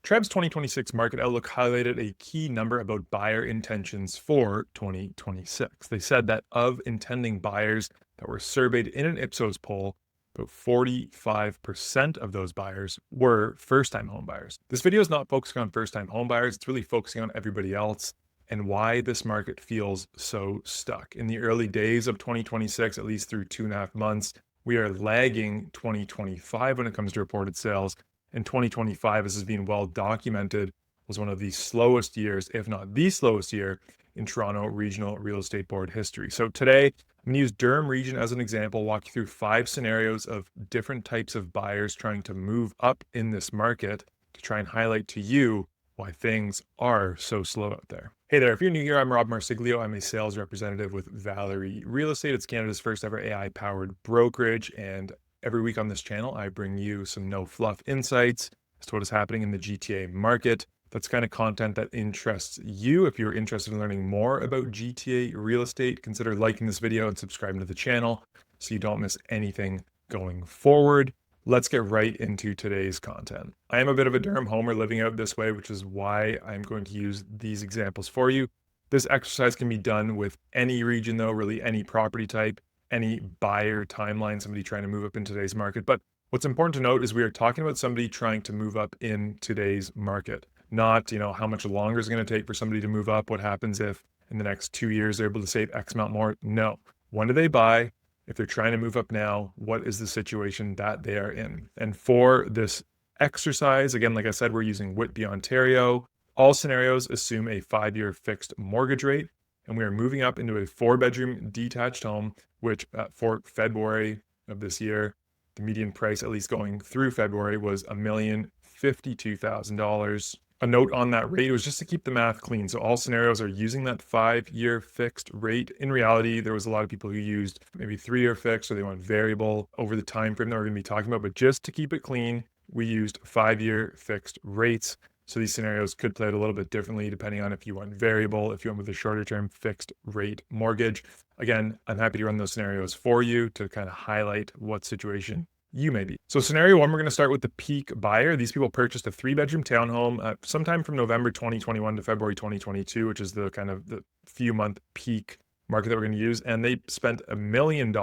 Trev's 2026 market outlook highlighted a key number about buyer intentions for 2026. They said that of intending buyers that were surveyed in an Ipsos poll, about 45% of those buyers were first-time home buyers. This video is not focusing on first-time home buyers, it's really focusing on everybody else and why this market feels so stuck. In the early days of 2026, at least through 2.5 months, we are lagging 2025 when it comes to reported sales. And 2025, as has been well documented, was one of the slowest years, if not the slowest year, in Toronto Regional Real Estate Board history. So today, I'm going to use Durham region as an example, walk you through 5 scenarios of different types of buyers trying to move up in this market to try and highlight to you why things are so slow out there. Hey there, if you're new here, I'm Rob Marsiglio. I'm a sales representative with Valerie Real Estate. It's Canada's first ever AI-powered brokerage, and every week on this channel, I bring you some no-fluff insights as to what is happening in the GTA market. That's kind of content that interests you. If you're interested in learning more about GTA real estate, consider liking this video and subscribing to the channel so you don't miss anything going forward. Let's get right into today's content. I am a bit of a Durham homer living out this way, which is why I'm going to use these examples for you. This exercise can be done with any region though, really any property type, any buyer timeline, somebody trying to move up in today's market. But what's important to note is we are talking about somebody trying to move up in today's market, not, how much longer is it going to take for somebody to move up? What happens if in the next 2 years they're able to save X amount more? No. When do they buy? If they're trying to move up now, what is the situation that they are in? And for this exercise, again, like I said, we're using Whitby, Ontario. All scenarios assume a 5-year fixed mortgage rate, and we are moving up into a 4-bedroom detached home, which for February of this year, the median price, at least going through February, was $1,052,000. A note on that rate was just to keep the math clean. So all scenarios are using that 5-year fixed rate. In reality, there was a lot of people who used maybe 3-year fixed, or they went variable over the time frame that we're going to be talking about. But just to keep it clean, we used 5-year fixed rates. So these scenarios could play out a little bit differently depending on if you went variable, if you went with a shorter term fixed rate mortgage. Again, I'm happy to run those scenarios for you to kind of highlight what situation you may be. So scenario 1, we're going to start with the peak buyer. These people purchased a 3-bedroom townhome sometime from November 2021 to February 2022, which is the kind of the few month peak market that we're going to use. And they spent $1 million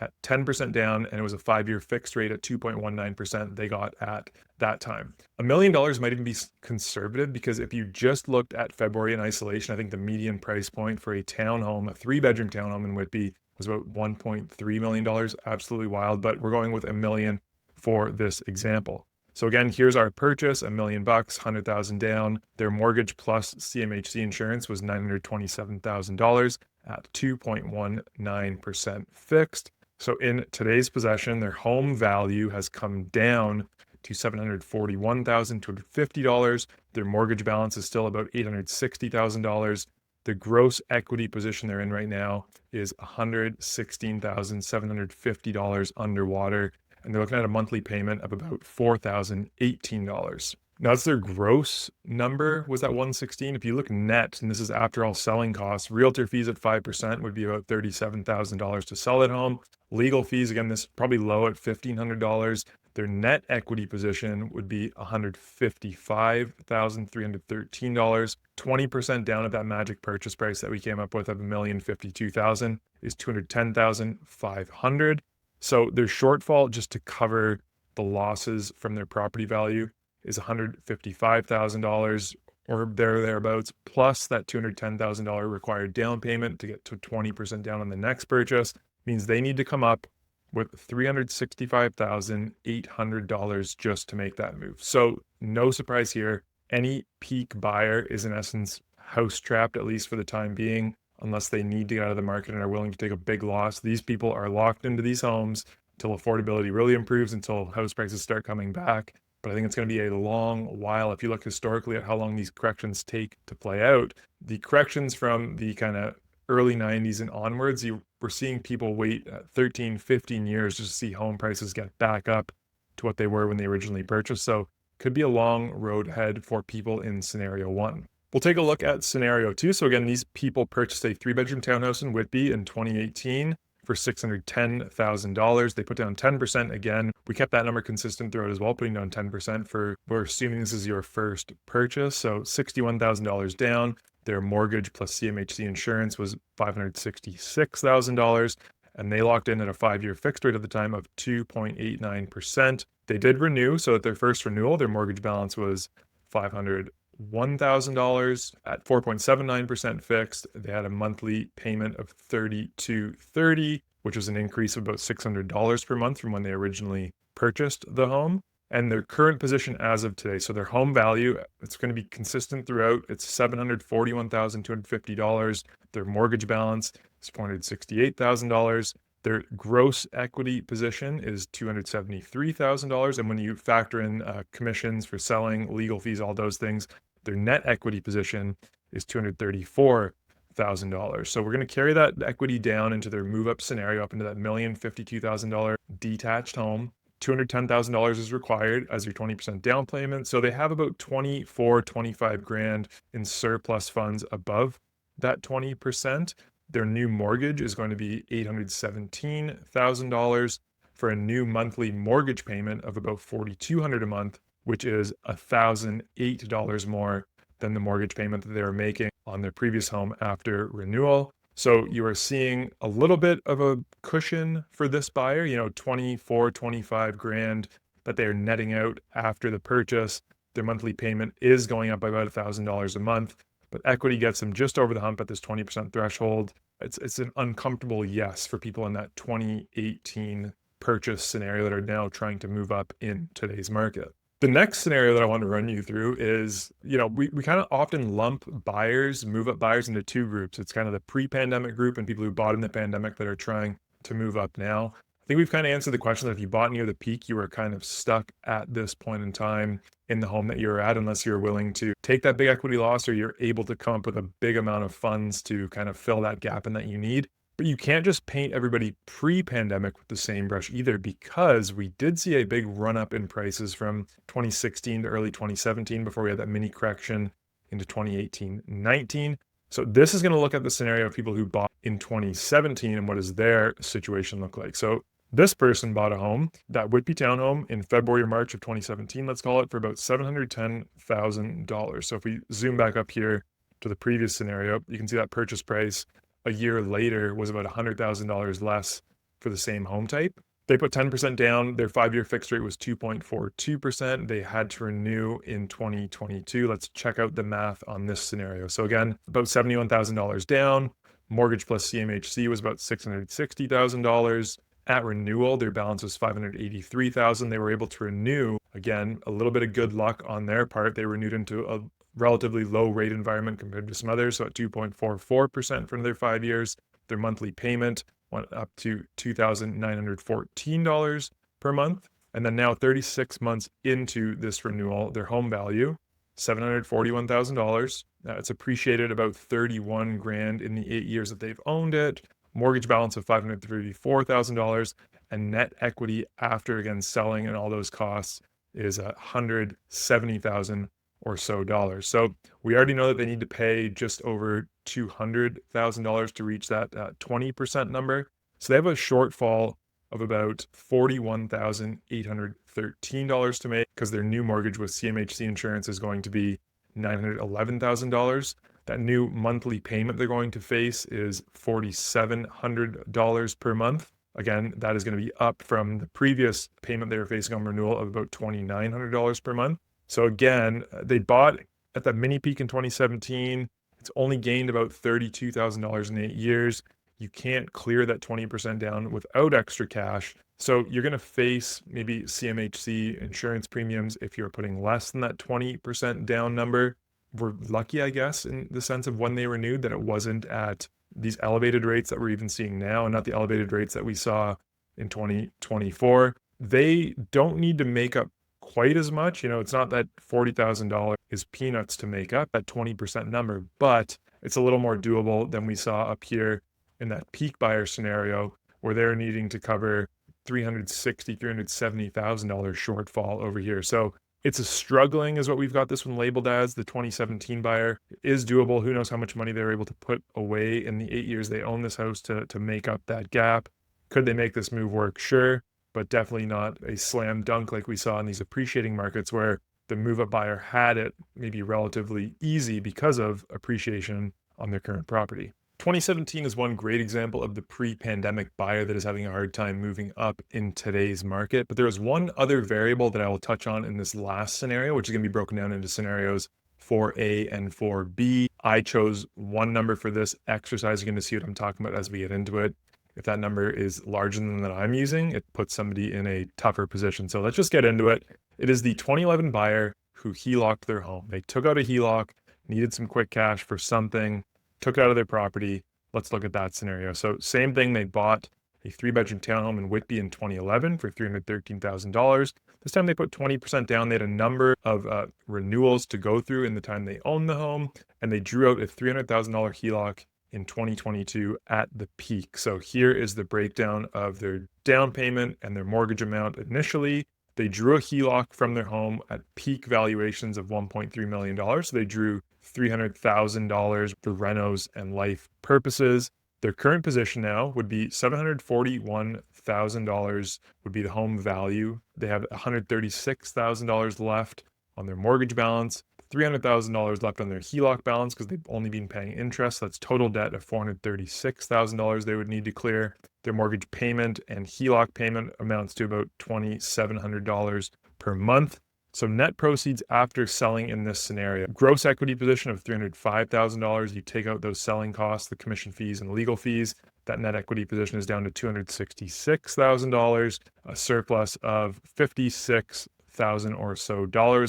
at 10% down, and it was a 5-year fixed rate at 2.19% they got at that time. $1 million might even be conservative, because if you just looked at February in isolation, I think the median price point for a townhome, a 3-bedroom townhome in Whitby, was about $1.3 million. Absolutely wild, but we're going with $1 million for this example. So again, here's our purchase, $1 million, 100,000 down. Their mortgage plus CMHC insurance was $927,000 at 2.19% fixed. So in today's possession, their home value has come down to $741,250. Their mortgage balance is still about $860,000. The gross equity position they're in right now is $116,750 underwater, and they're looking at a monthly payment of about $4,018. Now that's their gross number, was that 116. If you look net, and this is after all selling costs, realtor fees at 5% would be about $37,000 to sell at home. Legal fees, again, this is probably low at $1,500. Their net equity position would be $155,313. 20% down at that magic purchase price that we came up with of $1,052,000 is $210,500. So their shortfall, just to cover the losses from their property value, is $155,000 or thereabouts, plus that $210,000 required down payment to get to 20% down on the next purchase. Means they need to come up with $365,800 just to make that move. So no surprise here. Any peak buyer is in essence house trapped, at least for the time being, unless they need to get out of the market and are willing to take a big loss. These people are locked into these homes until affordability really improves, until house prices start coming back. But I think it's going to be a long while. If you look historically at how long these corrections take to play out, the corrections from the kind of early 90s and onwards, we're seeing people wait 13, 15 years just to see home prices get back up to what they were when they originally purchased. So could be a long road ahead for people in scenario 1. We'll take a look at scenario 2. So again, these people purchased a 3-bedroom townhouse in Whitby in 2018 for $610,000. They put down 10% again. We kept that number consistent throughout as well, putting down 10% for, we're assuming this is your first purchase. So $61,000 down. Their mortgage plus CMHC insurance was $566,000. And they locked in at a 5-year fixed rate at the time of 2.89%. They did renew. So at their first renewal, their mortgage balance was $501,000 at 4.79% fixed. They had a monthly payment of $32.30, which was an increase of about $600 per month from when they originally purchased the home. And their current position as of today, so their home value, it's going to be consistent throughout. It's $741,250. Their mortgage balance is $468,000. Their gross equity position is $273,000. And when you factor in commissions for selling, legal fees, all those things, their net equity position is $234,000. So we're going to carry that equity down into their move-up scenario, up into that $1,052,000 detached home. $210,000 is required as your 20% down payment. So they have about 25 grand in surplus funds above that 20%. Their new mortgage is going to be $817,000 for a new monthly mortgage payment of about $4,200 a month, which is $1,008 more than the mortgage payment that they were making on their previous home after renewal. So you are seeing a little bit of a cushion for this buyer, 25 grand that they're netting out after the purchase. Their monthly payment is going up by about $1,000 a month, but equity gets them just over the hump at this 20% threshold. It's an uncomfortable yes for people in that 2018 purchase scenario that are now trying to move up in today's market. The next scenario that I want to run you through is, we kind of often lump buyers, move-up buyers into two groups. It's kind of the pre-pandemic group and people who bought in the pandemic that are trying to move up now. I think we've kind of answered the question that if you bought near the peak, you were kind of stuck at this point in time in the home that you're at, unless you're willing to take that big equity loss or you're able to come up with a big amount of funds to kind of fill that gap in that you need. But you can't just paint everybody pre-pandemic with the same brush either, because we did see a big run up in prices from 2016 to early 2017 before we had that mini correction into 2018-19. So this is going to look at the scenario of people who bought in 2017 and what does their situation look like. So this person bought a home, that Whitby townhome, in February or March of 2017, let's call it, for about $710,000. So if we zoom back up here to the previous scenario, you can see that purchase price a year later was about $100,000 less for the same home type. They put 10% down. Their 5-year fixed rate was 2.42%. They had to renew in 2022. Let's check out the math on this scenario. So again, about $71,000 down. Mortgage plus CMHC was about $660,000. At renewal, their balance was $583,000. They were able to renew, again, a little bit of good luck on their part. They renewed into a relatively low rate environment compared to some others. So at 2.44% for another 5 years, their monthly payment went up to $2,914 per month. And then now 36 months into this renewal, their home value, $741,000. It's appreciated about 31 grand in the 8 years that they've owned it. Mortgage balance of $534,000, and net equity after, again, selling and all those costs is $170,000 or so dollars. So we already know that they need to pay just over $200,000 to reach that 20% number. So they have a shortfall of about $41,813 to make, because their new mortgage with CMHC insurance is going to be $911,000. That new monthly payment they're going to face is $4,700 per month. Again, that is going to be up from the previous payment they were facing on renewal of about $2,900 per month. So again, they bought at that mini peak in 2017. It's only gained about $32,000 in 8 years. You can't clear that 20% down without extra cash. So you're going to face maybe CMHC insurance premiums if you're putting less than that 20% down number. We're lucky, I guess, in the sense of when they renewed, that it wasn't at these elevated rates that we're even seeing now, and not the elevated rates that we saw in 2024. They don't need to make up quite as much. It's not that $40,000 is peanuts to make up that 20% number, but it's a little more doable than we saw up here in that peak buyer scenario, where they're needing to cover $370,000 shortfall over here. So It's a struggling is what we've got this one labeled as. The 2017 buyer is doable. Who knows how much money they're able to put away in the 8 years they own this house to make up that gap. Could they make this move work? Sure, but definitely not a slam dunk like we saw in these appreciating markets where the move-up buyer had it maybe relatively easy because of appreciation on their current property. 2017 is one great example of the pre-pandemic buyer that is having a hard time moving up in today's market. But there is one other variable that I will touch on in this last scenario, which is going to be broken down into scenarios 4A and 4B. I chose one number for this exercise. You're going to see what I'm talking about as we get into it. If that number is larger than that I'm using, it puts somebody in a tougher position. So let's just get into it. It is the 2011 buyer who HELOC'd their home. They took out a HELOC, needed some quick cash for something, took it out of their property. Let's look at that scenario. So same thing, they bought a 3-bedroom townhome in Whitby in 2011 for $313,000. This time they put 20% down. They had a number of renewals to go through in the time they owned the home, and they drew out a $300,000 HELOC in 2022 at the peak. So here is the breakdown of their down payment and their mortgage amount. Initially, they drew a HELOC from their home at peak valuations of $1.3 million. So they drew $300,000 for renos and life purposes. Their current position now would be $741,000 would be the home value. They have $136,000 left on their mortgage balance, $300,000 left on their HELOC balance because they've only been paying interest. That's total debt of $436,000 they would need to clear. Their mortgage payment and HELOC payment amounts to about $2,700 per month. So net proceeds after selling in this scenario, gross equity position of $305,000. You take out those selling costs, the commission fees and legal fees. That net equity position is down to $266,000, a surplus of $56,000 or so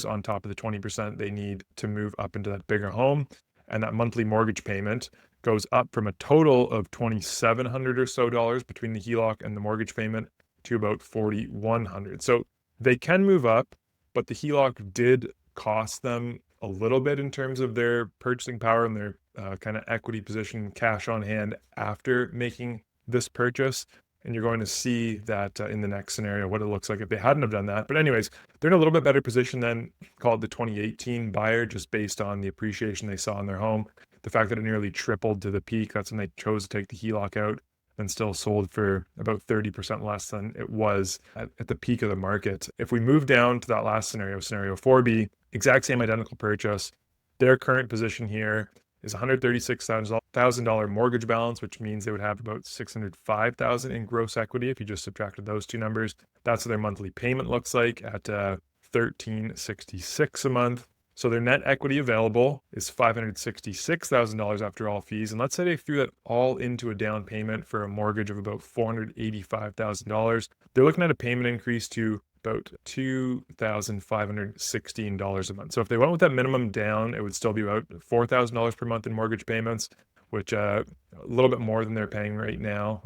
on top of the 20% they need to move up into that bigger home. And that monthly mortgage payment goes up from a total of $2,700 or so between the HELOC and the mortgage payment to about $4,100. So they can move up, but the HELOC did cost them a little bit in terms of their purchasing power and their kind of equity position, cash on hand after making this purchase. And you're going to see that in the next scenario, what it looks like if they hadn't have done that. But anyways, they're in a little bit better position than called the 2018 buyer, just based on the appreciation they saw in their home. The fact that it nearly tripled to the peak, that's when they chose to take the HELOC out, and still sold for about 30% less than it was at the peak of the market. If we move down to that last scenario, scenario 4B, exact same identical purchase. Their current position here is $136,000 mortgage balance, which means they would have about $605,000 in gross equity if you just subtracted those two numbers. That's what their monthly payment looks like at $1,366 a month. So their net equity available is $566,000 after all fees. And let's say they threw that all into a down payment for a mortgage of about $485,000. They're looking at a payment increase to about $2,516 a month. So if they went with that minimum down, it would still be about $4,000 per month in mortgage payments, which a little bit more than they're paying right now.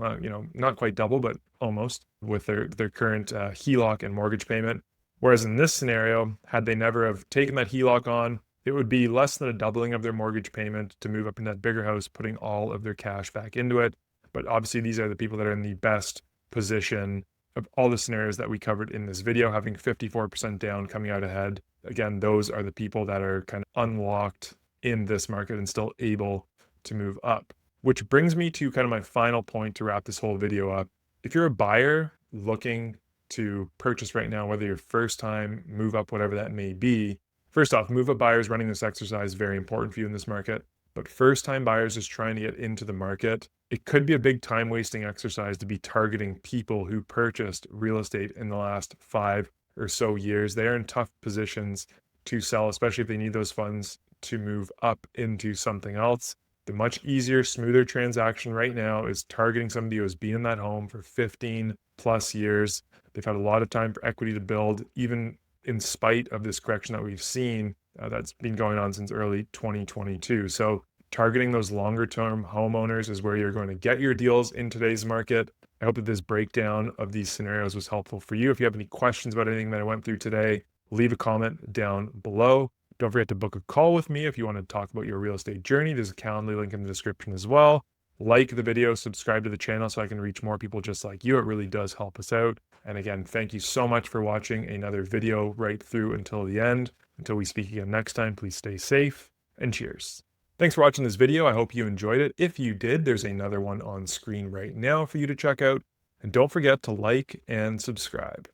Not quite double, but almost with their current HELOC and mortgage payment. Whereas in this scenario, had they never have taken that HELOC on, it would be less than a doubling of their mortgage payment to move up in that bigger house, putting all of their cash back into it. But obviously, these are the people that are in the best position of all the scenarios that we covered in this video, having 54% down, coming out ahead. Again, those are the people that are kind of unlocked in this market and still able to move up. Which brings me to kind of my final point to wrap this whole video up. If you're a buyer looking to purchase right now, whether you're first time, move up, whatever that may be. First off, move up buyers running this exercise, very important for you in this market. But first time buyers just trying to get into the market, it could be a big time wasting exercise to be targeting people who purchased real estate in the last 5 or so years. They are in tough positions to sell, especially if they need those funds to move up into something else. The much easier, smoother transaction right now is targeting somebody who has been in that home for 15 plus years. They've had a lot of time for equity to build, even in spite of this correction that we've seen that's been going on since early 2022. So targeting those longer term homeowners is where you're going to get your deals in today's market. I hope that this breakdown of these scenarios was helpful for you. If you have any questions about anything that I went through today, leave a comment down below. Don't forget to book a call with me if you want to talk about your real estate journey. There's a Calendly link in the description as well. Like the video, subscribe to the channel so I can reach more people just like you. It really does help us out. And again, thank you so much for watching another video right through until the end. Until we speak again next time, please stay safe and cheers. Thanks for watching this video. I hope you enjoyed it. If you did, there's another one on screen right now for you to check out. And don't forget to like and subscribe.